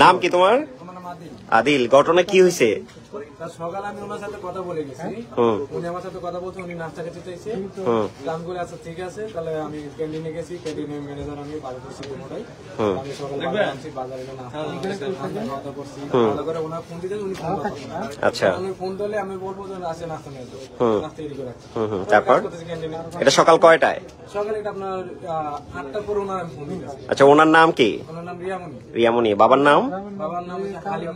নাম কি তোমার? আদিল। ঘটনা কি হয়েছে? সকালে আমি ওনার সাথে কথা বলে গেছি, উনি আমার সাথে কথা বলছে, উনি নাস্তা খেতে চাইছে। আমি বলে আচ্ছা ঠিক আছে, তাহলে আমি ক্যান্টিনে গেছি, ক্যান্টিনের ম্যানেজার আমি বাড়ি করছি কোনোটাই। আমি সকালে বাজারে নাস্তা করছি, ভালো করে ওনার ফোন দিতে উনি ফোন করতেন। আচ্ছা, উনি ফোন দিলে আমি বলবো যে আসে নাস্তা নিয়ে যাবো, নাস্তা রেডি করে রাখছি। তারপর ক্যান্টিনে এটা সকাল কয়টায়? সকালে এটা আপনার 8টার পর ওনার আমি ফোন দিয়েছি। আচ্ছা, ওনার নাম কি? ওনার নাম রিয়ামণি। রিয়ামণি। বাবার নাম? বাবার নাম আলী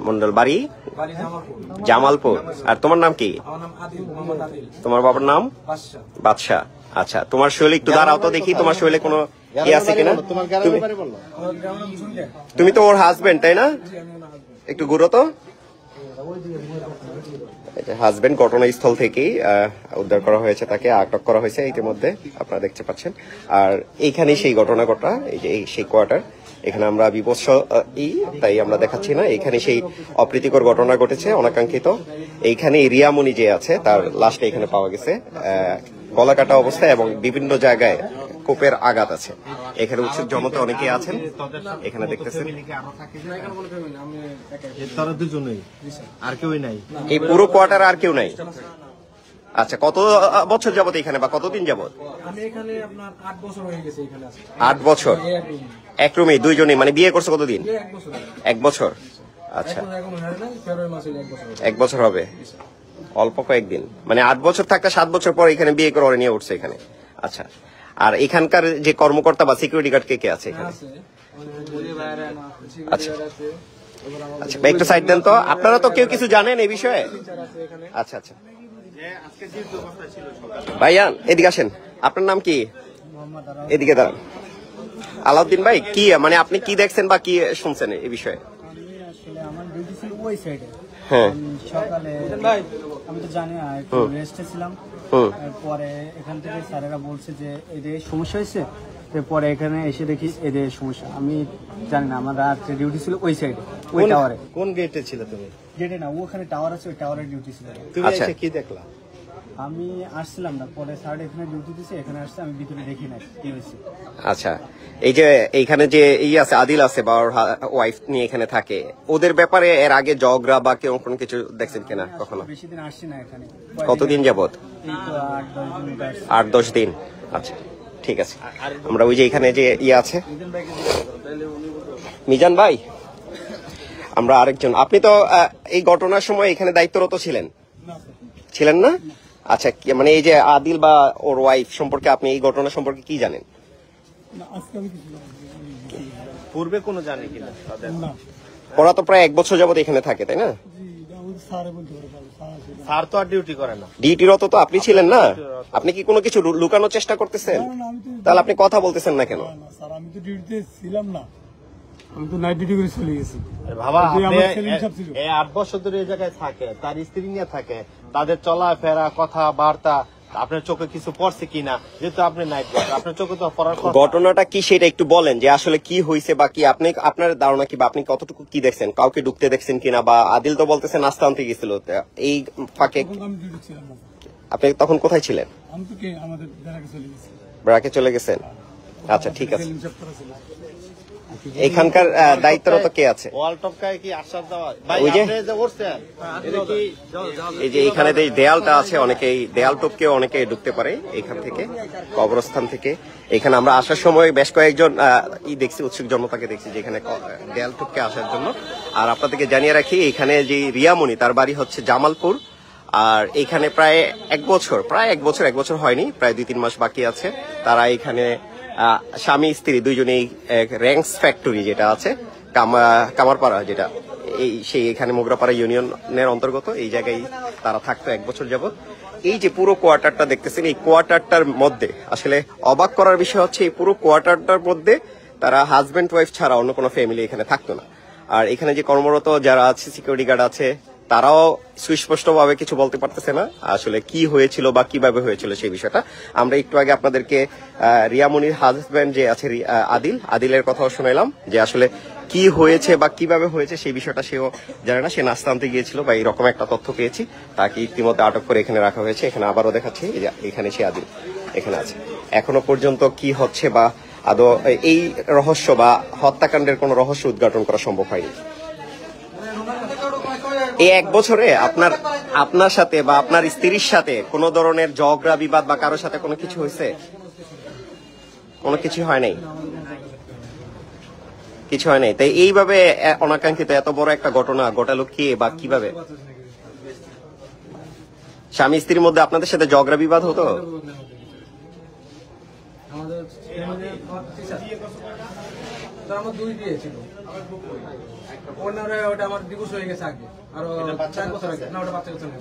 মন্ডল। বাড়ি? বাড়ি জামালপুর। জামালপুর। আর তোমার নাম কি? আমার নাম আদিল, মোহাম্মদ আদিল। তোমার বাবার নাম? বাদশা। বাদশা। আচ্ছা, তোমার শরীরে একটু দাঁড়াও তো দেখি, তোমার শরীরে কোনো কি আছে কিনা। তুমি তো ওর হাজবেন্ড তাই না? একটু ঘুরো তো। হাজবেন্ড ঘটনাস্থল থেকেই উদ্ধার করা হয়েছে, তাকে আটক করা হয়েছে ইতিমধ্যে, আপনারা দেখতে পাচ্ছেন। আর এইখানে সেই ঘটনা ঘটা, এই যে সেই কোয়ার্টার, এখানে আমরা বিভৎস তাই আমরা দেখাচ্ছি না, এখানে সেই অপ্রীতিকর ঘটনা ঘটেছে অনাকাঙ্ক্ষিত। এইখানে রিয়ামণি যে আছে তার লাশটা এখানে পাওয়া গেছে, গলা কাটা অবস্থায় এবং বিভিন্ন জায়গায় কোপের আঘাত আছে। এখানে উৎসুক জনতা অনেকে আছেন, এখানে দেখতেছেন। আর কেউই নাই এই পুরো কোয়ার্টার আর কেউ নাই? আচ্ছা, কত বছর যাবত এখানে বা কতদিন যাবত? আমি এখানে আপনার 8 বছর হয়ে গেছে এখানে আছি। 8 বছর এক রুমে দুইজনই? মানে বিয়ে করছে কতদিন? 1 বছর। 1 বছর। আচ্ছা, এখন হয় না, ফেব্রুয়ারি মাসে 1 বছর। 1 বছর হবে, অল্প কয়েকদিন। মানে 8 বছর থাকতে 7 বছর পর এখানে বিয়ে করে ওরা নিয়ে উঠছে এখানে। আচ্ছা, আর এখানকার যে কর্মকর্তা বা সিকিউরিটি গার্ড কে কে আছে এখানে? আচ্ছা আচ্ছা, একটু সাইড দেন তো। আপনারা তো কেউ কিছু জানেন এই বিষয়ে? আচ্ছা আচ্ছা, ভাইয়ান এদিকে আসেন। আপনার নাম কি? এদিকে দাঁড়ান। আলাউদ্দিন ভাই, কি মানে আপনি কি দেখছেন বা কি শুনছেন এই বিষয়ে? আমার ডিউটি ছিল ওই সাইডে। হ্যাঁ, সকালে আমি তো জানি না, একটু রেস্টে ছিলাম। পরে এখান থেকে স্যারেরা বলছে যে এদের সমস্যা হয়েছে, পরে এখানে এসে দেখি এদের সমস্যা। আমি জানি না, আমার রাত্রে ডিউটি ছিল ওই সাইডে, ওই টাওয়ারে। কোন গেটে ছিল তুমি? গেটে না, ওখানে টাওয়ার আছে, ওই টাওয়ারের ডিউটি ছিল। তুমি এসে কি দেখলা? আমি আসছিলাম না, পরে স্যার এখানে ডিউটি দিয়েছে, এখানে আসছে, আমি ভিতরে দেখি না কি হয়েছে। আচ্ছা, এই যে এইখানে যে আছে আদিল আছে বা ওর ওয়াইফ নিয়ে এখানে থাকে, ওদের ব্যাপারে এর আগে ঝগড়া বা কেউ কোনো কিছু দেখছেন কিনা কখনো? বেশি দিন আসছি না এখানে। কতদিন যাবত? এই তো 8-10 দিন। 8-10 দিন। আচ্ছা ঠিক আছে, আমরা ওই যে এখানে যে আছে মিজান ভাই, আমরা আরেকজন। আপনি তো এই ঘটনার সময় এখানে দায়িত্বরত ছিলেন? ছিলেন না? আচ্ছা, মানে এই যে আদিল বা ওর ওয়াইফ সম্পর্কে আপনি এই ঘটনা সম্পর্কে কি জানেন? পূর্বে কোনো জানি কিনা? ওরা তো প্রায় 1 বছর যাবত এখানে থাকে তাই না? স্যার তো আর ডিউটি করে না। ডিউটিরত তো আপনি ছিলেন না? আপনি কি কোনো কিছু লুকানোর চেষ্টা করতেছেন? তাহলে আপনি কথা বলতেছেন না কেন? স্যার আমি তো ডিউটিতে ছিলাম না, আমি তো নাইট ডিউটি করে চলে গেছি। বাবা, এই 8 বছর ধরে এই জায়গায় থাকে, তার স্ত্রী নিয়ে থাকে, তাদের চলাফেরা কথাবার্তা আপনার চোখে কিছু পড়ছে কিনা? যেহেতু আপনি নাইট ডিউটি, আপনার চোখে তো পড়ার কথা। ঘটনাটা কি সেটা একটু বলেন, যে আসলে কি হয়েছে বা কি আপনি আপনার ধারণা কি, বা আপনি কতটুকু কি দেখছেন? কাউকে ঢুকতে দেখছেন কিনা? বা আদিল তো বলতেছে নাস্তা আনতে গেছিল, এই ফাঁকে আমি ডিউটি ছিলাম না। আপনি তখন কোথায় ছিলেন? আমি তো আমাদের বেড়াকে চলে গেছি। ব্রাকে চলে গেছেন? আচ্ছা ঠিক আছে। এখানকার দায়িত্বরত কে আছে? ওয়াল টপকায় কি আশ্বাস দেওয়া? ভাই ওই যে আপনি যে উঠছেন, এটা কি এই যে এখানে যে দেয়ালটা আছে, অনেকেই দেয়াল টপকেও অনেকে ঢুকতে পারে এখান থেকে, কবরস্থান থেকে। এখানে আমরা আসার সময় বেশ কয়েকজন দেখছি, উৎসুক জনতাকে দেখছি যে এখানে দেয়াল টপকে আসার জন্য। আর আপনাদেরকে জানিয়ে রাখি, এখানে যে রিয়ামণি, তার বাড়ি হচ্ছে জামালপুর। আর এখানে প্রায় 1 বছর হয়নি, প্রায় 2-3 মাস বাকি আছে। তারা এখানে স্বামী স্ত্রী দুইজনেই র্যাঙ্কস ফ্যাক্টরি যেটা আছে কামারপাড়া, যেটা সেই এখানে মোগরাপাড়া ইউনিয়নের অন্তর্গত, এই জায়গায় তারা থাকতো 1 বছর যাবত। এই যে পুরো কোয়ার্টারটা দেখতেছেন, এই কোয়ার্টারটার মধ্যে আসলে অবাক করার বিষয় হচ্ছে, এই পুরো কোয়ার্টারটার মধ্যে তারা হাজবেন্ড ওয়াইফ ছাড়া অন্য কোনো ফ্যামিলি এখানে থাকতো না। আর এখানে যে কর্মরত যারা আছে, সিকিউরিটি গার্ড আছে, তারাও সুস্পষ্টভাবে কিছু বলতে পারতেছে না আসলে কি হয়েছিল বা কিভাবে হয়েছিল সেই বিষয়টা। আমরা একটু আগে আপনাদেরকে রিয়ামণির হাজবেন্ড যে আছে আদিলের কথাও শোনালাম, যে আসলে কি হয়েছে বা কিভাবে হয়েছে সেই বিষয়টা সেও জানে না। সে নাস্তা আনতে গিয়েছিল বা এরকম একটা তথ্য পেয়েছি, তাকে ইতিমধ্যে আটক করে এখানে রাখা হয়েছে। এখানে আবারও দেখাচ্ছি, এখানে সে আদিল এখানে আছে। এখনো পর্যন্ত কি হচ্ছে বা আদৌ এই রহস্য বা হত্যাকাণ্ডের কোনো রহস্য উদ্ঘাটন করা সম্ভব হয়নি। এই 1 বছরে আপনার সাথে বা আপনার স্ত্রীর সাথে কোনো ধরনের ঝগড়া বিবাদ বা কারোর সাথে কোনো কিছু হয়েছে? কোনো কিছু হয় নাই, কিছু হয় নাই। তাই এইভাবে অনাকাঙ্ক্ষিত এত বড় একটা ঘটনা ঘটালো কে বা কিভাবে? স্বামী স্ত্রীর মধ্যে আপনাদের সাথে ঝগড়া বিবাদ হতো? আমাদের আমার 2 বিয়ে ছিল, ওটা আমার ডিভোর্স হয়ে গেছে আগে, আরো 4 বছর আগে। না, ওটা বাচ্চা কাচ্চা নেই,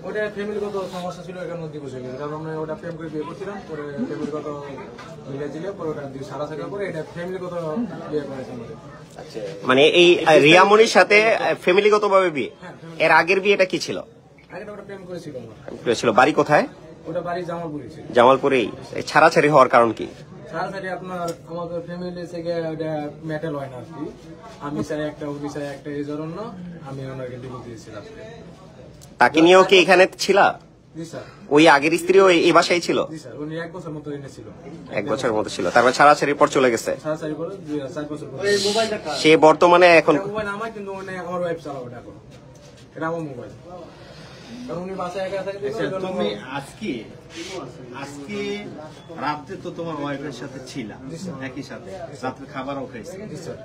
ওটা ফ্যামিলিগত সমস্যা ছিল, এখানে ডিভোর্স হয়ে গেছে। কারণ আমরা ওটা প্রেম করে বিয়ে করছিলাম, পরে ফ্যামিলিগত মিলে দিলে পরে ওটা সারা থাকার পরে এটা ফ্যামিলিগত বিয়ে করেছে আমাদের। মানে এই রিয়ামনির সাথে ফ্যামিলিগত ভাবে বিয়ে? এর আগের বিয়েটা কি ছিল? আগে ওটা প্রেম করেছিল ছিল। বাড়ি কোথায়? ওটা বাড়ি জামালপুরে ছিল। জামালপুরেই। ছাড়াছাড়ি হওয়ার কারণ কি? সারাসারি আপনার আমাদের ফ্যামিলি থেকে ওটা মেটাল হয় না আর কি। আমি চাই একটা, ওই চাই একটা, এই জন্য আমি ওনাকে ডিভোর্স দিয়েছিলাম। তাকে নিয়েও কি এখানে ছিল? জি স্যার। ওই আগের স্ত্রীও এই বাসায় ছিল? জি স্যার, উনি 1 বছর মতো এনে ছিল। 1 বছরের মতো ছিল, তারপর ছাড়াছাড়ির পর চলে গেছে। সারাসারি করে 4 বছর পরে। সে বর্তমানে এখন মোবাইল আমার, কিন্তু আমার ওয়াইফ চালাও ওটা এখন। এটা আমার মোবাইল। কারণ উনি বাসায় একা থাকতে। তুমি আজকে রাত্রে তো তোমার ওয়াইফের সাথে ছিলা, একই সাথে রাত্রে খাবারও খাইছি,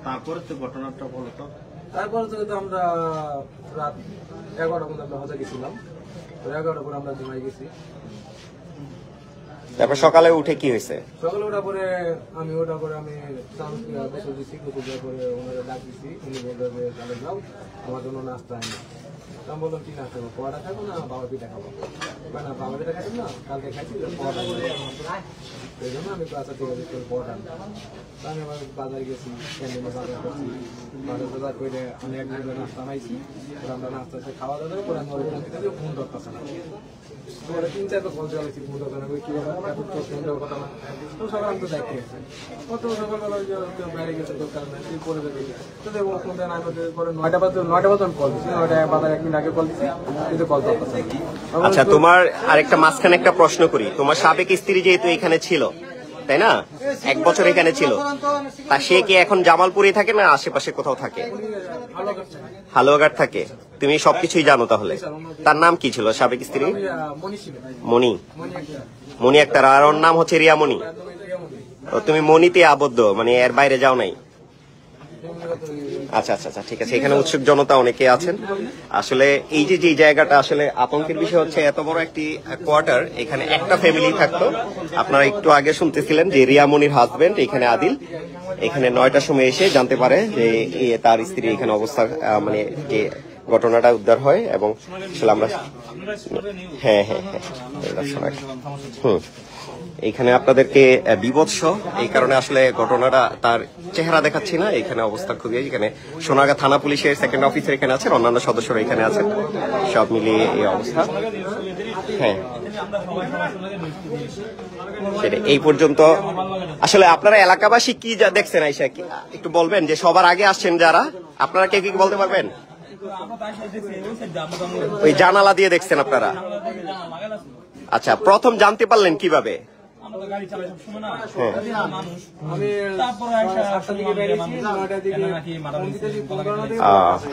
তারপরে তো ঘটনাটা বলো তো। তারপর থেকে তো আমরা রাত 11টা পর্যন্ত আমরা হজে গেছিলাম, 11টা পরে আমরা ঘুমাই গেছি। তারপর সকালে উঠে কি হয়েছে? সকালে ওটা পরে আমি গোসল দিচ্ছি, গোসল দেওয়ার পরে ওনারা ডাক দিচ্ছি। উনি বললো যে তাহলে যাও, আমার জন্য নাস্তা আনি। আমি বললাম কি নাস্তা খাবো, পোয়াটা খাবো না বাবা পিঠা খাবো? না, বাবা পিঠা খাইছি না, কালকে খাইছি, পোয়াটা খাবো। এই জন্য আমি আচ্ছা ঠিক আছে পোয়াটা আনি। আমি আবার বাজার গেছি, ক্যান্টিনে বাজার করছি, বাজার করে আমি 1 মিনিট নাস্তা আনাইছি। আমরা নাস্তা খাওয়া দাওয়া করে আমি ফোন ধরতেছে না, 3-4 কল চালাইছি, ফোন ধরতে না। কি কথা না, তো সকাল আমি তো দেখতে গেছি, কত সকালবেলা বাইরে গেছে দরকার নাই, করে দেবে তো ফোনটা না করতে পরে 9টা বাজে আমি কল দিচ্ছি, 9টা বাজার 1 মিনিট আগে কল দিচ্ছি, কিন্তু কল ধরতেছে না। আচ্ছা, তোমার আরেকটা মাঝখানে একটা প্রশ্ন করি। তোমার সাবেক স্ত্রী যেহেতু এখানে ছিল, তাই না? 1 বছর এখানে ছিল, তা সে কি এখন জামালপুরে থাকে না আশেপাশে কোথাও থাকে? হালুয়াঘাট থাকে। তুমি সবকিছুই জানো তাহলে। তার নাম কি ছিল সাবেক স্ত্রী? মণি। মণি আক্তার। আর ওর নাম হচ্ছে রিয়ামণি। তুমি মণিতে আবদ্ধ, মানে এর বাইরে যাও নাই? আচ্ছা আচ্ছা আচ্ছা, ঠিক আছে। এখানে উৎসুক জনতা অনেকে আছেন। আসলে এই যে জায়গাটা আসলে আতঙ্কের বিষয় হচ্ছে, এত বড় একটি কোয়ার্টার, এখানে একটা ফ্যামিলি থাকতো। আপনারা একটু আগে শুনতেছিলেন যে রিয়ামনির হাজবেন্ড এখানে আদিল এখানে 9টার সময় এসে জানতে পারে যে তার স্ত্রী এখানে অবস্থা, মানে যে ঘটনাটা উদ্ধার হয়। এবং আসলে আমরা হ্যাঁ হ্যাঁ হ্যাঁ এইখানে আপনাদেরকে বিভৎস এই কারণে আসলে ঘটনাটা তার চেহারা দেখাচ্ছি না। এখানে অবস্থা খুবই, এখানে সোনারগাঁ থানা পুলিশের 2nd অফিসার এখানে আছেন, অন্যান্য সদস্যরা এখানে আছেন, সব মিলিয়ে এই অবস্থা। হ্যাঁ, সেটা এই পর্যন্ত। আসলে আপনারা এলাকাবাসী কি যা দেখছেন আইসা, একটু বলবেন যে সবার আগে আসছেন যারা, আপনারা কে কি বলতে পারবেন? ওই জানালা দিয়ে দেখছেন আপনারা? আচ্ছা, প্রথম জানতে পারলেন কিভাবে?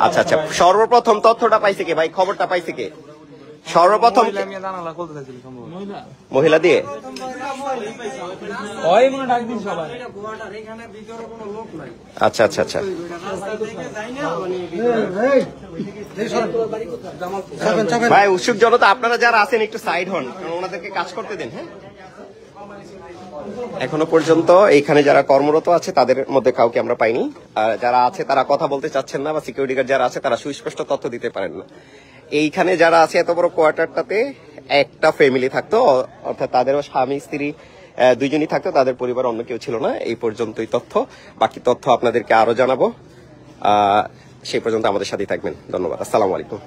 আচ্ছা আচ্ছা, সর্বপ্রথম তথ্যটা পাইছে কে ভাই? খবরটা পাইছে কে সর্বপ্রথম? মহিলা দিয়ে। আচ্ছা আচ্ছা আচ্ছা, ভাই উৎসুক জনতা আপনারা যারা আছেন একটু সাইড হন, কারণ ওনাদেরকে কাজ করতে দেন। হ্যাঁ, এখনো পর্যন্ত এখানে যারা কর্মরত আছে তাদের মধ্যে কাউকে আমরা পাইনি। আর যারা আছে তারা কথা বলতে চাচ্ছেন না, বা সিকিউরিটি গার্ড যারা আছে তারা সুস্পষ্ট তথ্য দিতে পারেন না। এইখানে যারা আছে এত বড় কোয়ার্টারটাতে একটা ফ্যামিলি থাকতো, অর্থাৎ তাদেরও স্বামী স্ত্রী 2জনই থাকতো, তাদের পরিবার অন্য কেউ ছিল না। এই পর্যন্তই তথ্য, বাকি তথ্য আপনাদেরকে আরো জানাবো। সেই পর্যন্ত আমাদের সাথেই থাকবেন। ধন্যবাদ। আসসালামু আলাইকুম।